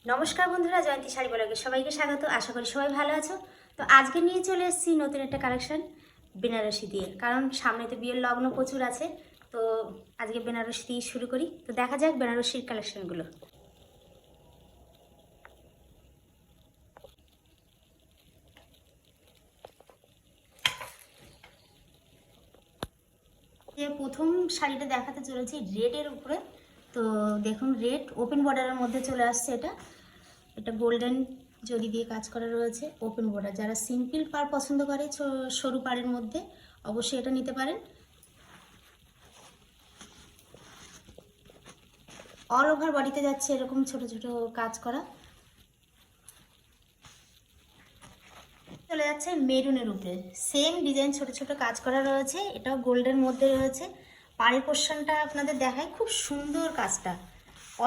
নমস্কার বন্ধুরা, জয়ন্তী শাড়ি ব্লগে সবাইকে স্বাগত। আশা করি সবাই ভালো আছো। তো আজকে নিয়ে চলে এসেছি নতুন একটা কালেকশন বেনারসি দিয়ে, কারণ সামনে তো বিয়ের লগ্ন প্রচুর আছে। তো আজকে বেনারসি দিয়ে শুরু করি। তো দেখা যাক বেনারসির কালেকশনগুলো। যে প্রথম শাড়িটা দেখাতে চলেছি রেডের উপরে। তো দেখুন, রেড ওপেন বর্ডারের মধ্যে চলে আসছে। এটা গোল্ডেন জরি দিয়ে কাজ করা রয়েছে, ওপেন বর্ডার। যারা সিম্পল পাড় পছন্দ করে সরু পাড়ের মধ্যে, অবশ্যই এটা নিতে পারেন। অল ওভার বডিতে যাচ্ছে এরকম ছোট ছোট কাজ করা। চলে যাচ্ছে মেরুনের উপরে, সেম ডিজাইন ছোট ছোট কাজ করা রয়েছে। এটাও গোল্ডের মধ্যে রয়েছে। পাড়ের পোর্শনটা আপনাদের দেখাই, খুব সুন্দর কাজটা,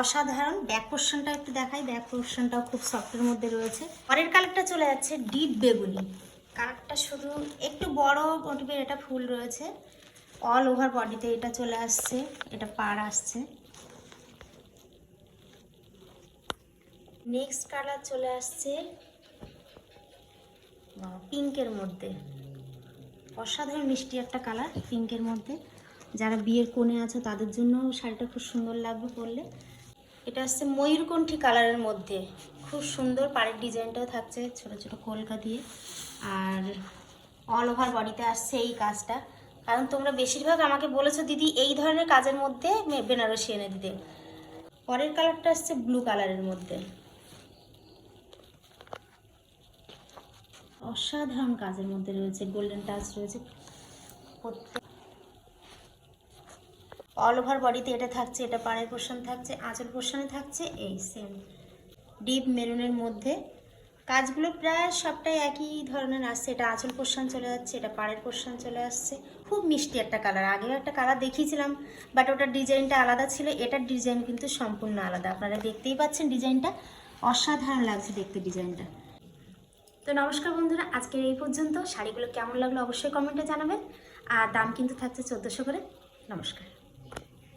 অসাধারণ। ব্যাক পোর্শনটা একটু দেখাই, ব্যাক পোর্শনটাও খুব সফটের মধ্যে রয়েছে। পরের কালারটা চলে যাচ্ছে ডিপ বেগুনি কালারটা, শুধু একটু বড় মোটিভের এটা ফুল রয়েছে। অল ওভার বডিতে এটা চলে আসছে, এটা পাড় আসছে। নেক্সট কালার চলে আসছে পিঙ্কের মধ্যে, অসাধারণ মিষ্টি একটা কালার পিঙ্কের মধ্যে। যারা বিয়ের কোণে আছে তাদের জন্য শাড়িটা খুব সুন্দর লাগবে পরলে। এটা আসছে ময়ূরকণ্ঠী কালারের মধ্যে, খুব সুন্দর। পাড়ের ডিজাইনটাও থাকছে ছোট ছোট কলকা দিয়ে, আর অল ওভার বডিতে আসছে এই কাজটা। কারণ তোমরা বেশিরভাগ আমাকে বলেছো দিদি এই ধরনের কাজের মধ্যে বেনারসি এনে দিতে। পরের কালারটা আসছে ব্লু কালারের মধ্যে, অসাধারণ কাজের মধ্যে রয়েছে, গোল্ডেন টাচ রয়েছে। অল ওভার বডিতে এটা থাকছে, এটা পাড়ের পোর্শন থাকছে, আঁচল পোর্শনে থাকছে এই সেম ডিপ মেরুনের মধ্যে। কাজগুলো প্রায় সবটাই একই ধরনের আসছে। এটা আঁচল পোর্শন চলে যাচ্ছে, এটা পাড়ের পোর্শন চলে আসছে। খুব মিষ্টি একটা কালার। আগেও একটা কালার দেখিয়েছিলাম, বাট ওটার ডিজাইনটা আলাদা ছিল, এটার ডিজাইন কিন্তু সম্পূর্ণ আলাদা। আপনারা দেখতেই পাচ্ছেন ডিজাইনটা, অসাধারণ লাগছে দেখতে ডিজাইনটা। তো নমস্কার বন্ধুরা, আজকের এই পর্যন্ত। শাড়িগুলো কেমন লাগলো অবশ্যই কমেন্টে জানাবেন। আর দাম কিন্তু থাকছে 1400 করে। নমস্কার।